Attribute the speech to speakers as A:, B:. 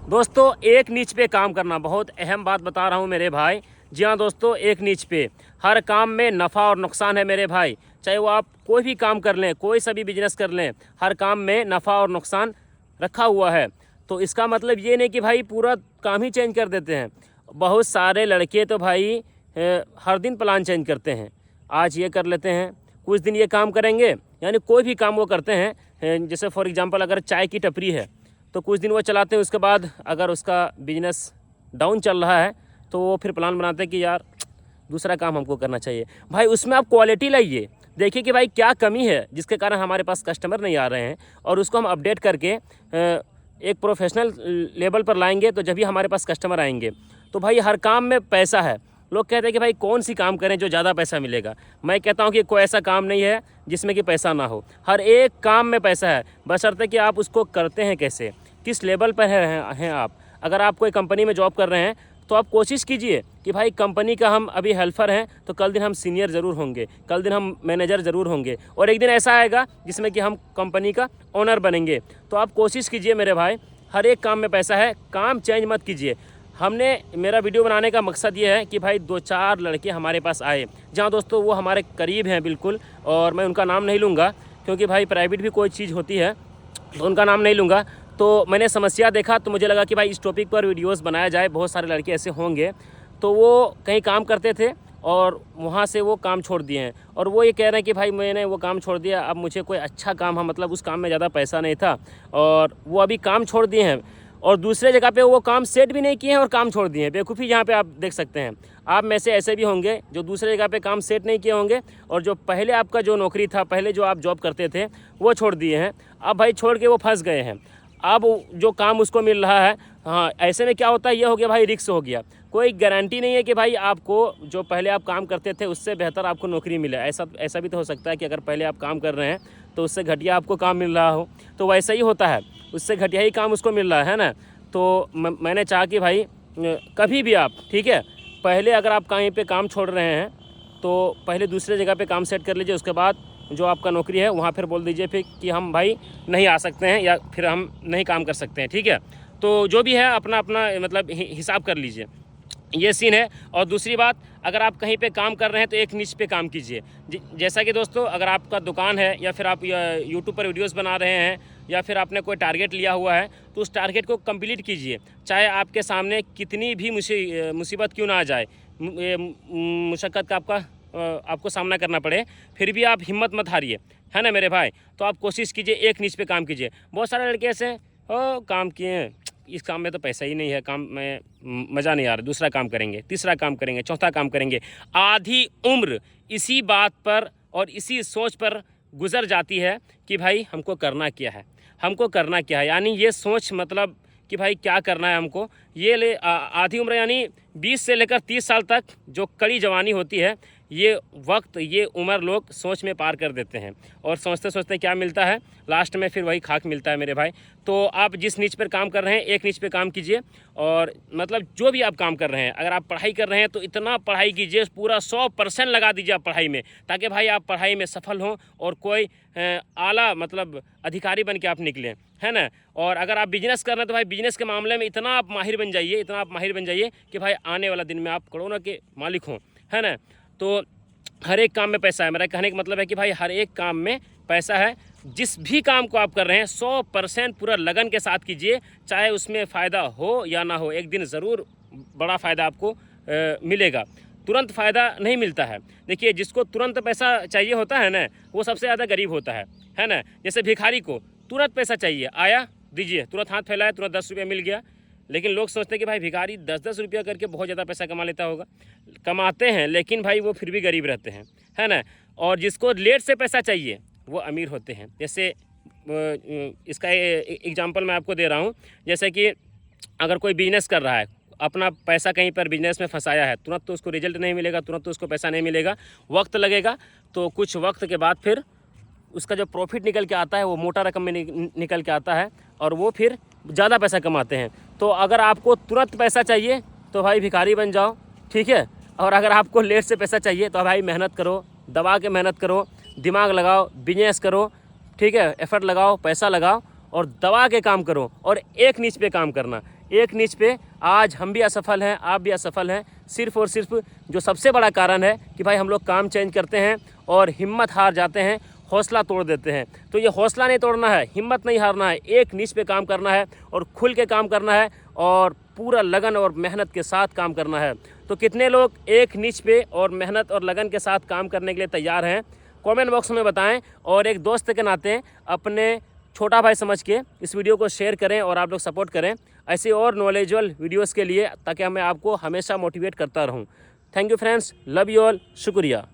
A: दोस्तों एक नीच पे काम करना बहुत अहम बात बता रहा हूँ मेरे भाई। जी हाँ दोस्तों, एक नीच पे हर काम में नफ़ा और नुकसान है मेरे भाई। चाहे वो आप कोई भी काम कर लें, कोई सा भी बिजनेस कर लें, हर काम में नफ़ा और नुकसान रखा हुआ है। तो इसका मतलब ये नहीं कि भाई पूरा काम ही चेंज कर देते हैं। बहुत सारे लड़के तो भाई हर दिन प्लान चेंज करते हैं। आज ये कर लेते हैं, कुछ दिन ये काम करेंगे, यानी कोई भी काम वो करते हैं। जैसे फॉर एग्जांपल अगर चाय की टपरी है तो कुछ दिन वो चलाते हैं, उसके बाद अगर उसका बिजनेस डाउन चल रहा है तो वो फिर प्लान बनाते हैं कि यार दूसरा काम हमको करना चाहिए। भाई उसमें आप क्वालिटी लाइए, देखिए कि भाई क्या कमी है जिसके कारण हमारे पास कस्टमर नहीं आ रहे हैं, और उसको हम अपडेट करके एक प्रोफेशनल लेवल पर लाएंगे तो जब भी हमारे पास कस्टमर आएंगे। तो भाई हर काम में पैसा है। लोग कहते हैं कि भाई कौन सी काम करें जो ज़्यादा पैसा मिलेगा। मैं कहता हूं कि कोई ऐसा काम नहीं है जिसमें कि पैसा ना हो। हर एक काम में पैसा है, बशर्ते कि आप उसको करते हैं कैसे, किस लेवल पर हैं आप। अगर आप कोई कंपनी में जॉब कर रहे हैं तो आप कोशिश कीजिए कि भाई कंपनी का हम अभी हेल्पर हैं तो कल दिन हम सीनियर ज़रूर होंगे, कल दिन हम मैनेजर ज़रूर होंगे, और एक दिन ऐसा आएगा जिसमें कि हम कंपनी का ओनर बनेंगे। तो आप कोशिश कीजिए मेरे भाई, हर एक काम में पैसा है, काम चेंज मत कीजिए। मेरा वीडियो बनाने का मकसद ये है कि भाई 2-4 लड़के हमारे पास आए। जहाँ दोस्तों वो हमारे करीब हैं बिल्कुल, और मैं उनका नाम नहीं लूँगा क्योंकि भाई प्राइवेट भी कोई चीज़ होती है तो उनका नाम नहीं लूँगा। तो मैंने समस्या देखा तो मुझे लगा कि भाई इस टॉपिक पर वीडियोस बनाया जाए। बहुत सारे लड़के ऐसे होंगे तो वो कहीं काम करते थे और वहाँ से वो काम छोड़ दिए हैं, और वो ये कह रहे हैं कि भाई मैंने वो काम छोड़ दिया, अब मुझे कोई अच्छा काम है, मतलब उस काम में ज़्यादा पैसा नहीं था और वो अभी काम छोड़ दिए हैं, और दूसरे जगह पे वो काम सेट भी नहीं किए हैं और काम छोड़ दिए हैं। बेवकूफ़ी यहाँ पे आप देख सकते हैं। आप में से ऐसे भी होंगे जो दूसरे जगह पे काम सेट नहीं किए होंगे, और जो पहले आपका जो नौकरी था, पहले जो आप जॉब करते थे वो छोड़ दिए हैं। अब भाई छोड़ के वो फंस गए हैं। अब जो काम उसको मिल रहा है, हाँ ऐसे में क्या होता है, ये हो गया भाई रिस्क हो गया। कोई गारंटी नहीं है कि भाई आपको जो पहले आप काम करते थे उससे बेहतर आपको नौकरी मिले। ऐसा भी तो हो सकता है कि अगर पहले आप काम कर रहे हैं तो उससे घटिया आपको काम मिल रहा हो, तो वैसा ही होता है, उससे घटिया ही काम उसको मिल रहा है ना। तो मैंने चाहा कि भाई कभी भी आप, ठीक है, पहले अगर आप कहीं पे काम छोड़ रहे हैं तो पहले दूसरे जगह पे काम सेट कर लीजिए, उसके बाद जो आपका नौकरी है वहाँ फिर बोल दीजिए फिर कि हम भाई नहीं आ सकते हैं या फिर हम नहीं काम कर सकते हैं, ठीक है। तो जो भी है अपना अपना मतलब हिसाब कर लीजिए, ये सीन है। और दूसरी बात, अगर आप कहीं पे काम कर रहे हैं तो एक निश पे काम कीजिए। जैसा कि दोस्तों अगर आपका दुकान है या फिर आप यूट्यूब पर वीडियोस बना रहे हैं या फिर आपने कोई टारगेट लिया हुआ है तो उस टारगेट को कंप्लीट कीजिए, चाहे आपके सामने कितनी भी मुसीबत क्यों ना आ जाए, मुशक्क़त का आपको सामना करना पड़े, फिर भी आप हिम्मत मत हारिए, है ना मेरे भाई। तो आप कोशिश कीजिए, एक निश पे काम कीजिए। बहुत सारे लड़के ऐसे हैं, ओ काम किए, इस काम में तो पैसा ही नहीं है, काम में मज़ा नहीं आ रहा, दूसरा काम करेंगे, तीसरा काम करेंगे, चौथा काम करेंगे। आधी उम्र इसी बात पर और इसी सोच पर गुजर जाती है कि भाई हमको करना क्या है, हमको करना क्या है, यानी ये सोच मतलब कि भाई क्या करना है हमको। ये आधी उम्र यानी 20 से लेकर 30 साल तक जो कड़ी जवानी होती है, ये वक्त, ये उम्र लोग सोच में पार कर देते हैं, और सोचते सोचते क्या मिलता है, लास्ट में फिर वही खाक मिलता है मेरे भाई। तो आप जिस नीच पर काम कर रहे हैं एक नीच पे काम कीजिए, और मतलब जो भी आप काम कर रहे हैं, अगर आप पढ़ाई कर रहे हैं तो इतना पढ़ाई कीजिए, पूरा 100% लगा दीजिए आप पढ़ाई में, ताकि भाई आप पढ़ाई में सफल हों और कोई आला मतलब अधिकारी बन के आप निकलें, है ना। और अगर आप बिजनेस कर रहे हैं तो भाई बिजनेस के मामले में इतना आप माहिर बन जाइए, इतना आप माहिर बन जाइए कि भाई आने वाला दिन में आप करोड़ों के मालिक हों, है ना। तो हर एक काम में पैसा है। मेरा कहने का मतलब है कि भाई हर एक काम में पैसा है। जिस भी काम को आप कर रहे हैं 100% पूरा लगन के साथ कीजिए, चाहे उसमें फ़ायदा हो या ना हो, एक दिन ज़रूर बड़ा फ़ायदा आपको मिलेगा। तुरंत फ़ायदा नहीं मिलता है। देखिए जिसको तुरंत पैसा चाहिए होता है ना, वो सबसे ज़्यादा गरीब होता है ना। जैसे भिखारी को तुरंत पैसा चाहिए, आया दीजिए, तुरंत हाथ फैलाया, तुरंत 10 रुपये मिल गया। लेकिन लोग सोचते हैं कि भाई भिखारी 10-10 रुपया करके बहुत ज़्यादा पैसा कमा लेता होगा। कमाते हैं लेकिन भाई वो फिर भी गरीब रहते हैं, है ना। और जिसको लेट से पैसा चाहिए वो अमीर होते हैं। जैसे इसका एग्जांपल मैं आपको दे रहा हूँ। जैसे कि अगर कोई बिजनेस कर रहा है, अपना पैसा कहीं पर बिजनेस में फंसाया है, तुरंत तो उसको रिजल्ट नहीं मिलेगा, तुरंत तो उसको पैसा नहीं मिलेगा, वक्त लगेगा। तो कुछ वक्त के बाद फिर उसका जो प्रॉफिट निकल के आता है वो मोटा रकम में निकल के आता है, और वो फिर ज़्यादा पैसा कमाते हैं। तो अगर आपको तुरंत पैसा चाहिए तो भाई भिखारी बन जाओ, ठीक है। और अगर आपको लेट से पैसा चाहिए तो भाई मेहनत करो, दबा के मेहनत करो, दिमाग लगाओ, बिजनेस करो, ठीक है, एफर्ट लगाओ, पैसा लगाओ, और दबा के काम करो और एक नीच पे काम करना, एक नीच पे। आज हम भी असफल हैं, आप भी असफल हैं, सिर्फ़ और सिर्फ जो सबसे बड़ा कारण है कि भाई हम लोग काम चेंज करते हैं और हिम्मत हार जाते हैं, हौसला तोड़ देते हैं। तो ये हौसला नहीं तोड़ना है, हिम्मत नहीं हारना है, एक नीच पे काम करना है और खुल के काम करना है और पूरा लगन और मेहनत के साथ काम करना है। तो कितने लोग एक नीच पे और मेहनत और लगन के साथ काम करने के लिए तैयार हैं, कमेंट बॉक्स में बताएं। और एक दोस्त के नाते अपने छोटा भाई समझ के इस वीडियो को शेयर करें और आप लोग सपोर्ट करें ऐसे और नॉलेजेबल वीडियोस के लिए, ताकि मैं आपको हमेशा मोटिवेट करता रहूं। Thank you friends, love you all, शुक्रिया।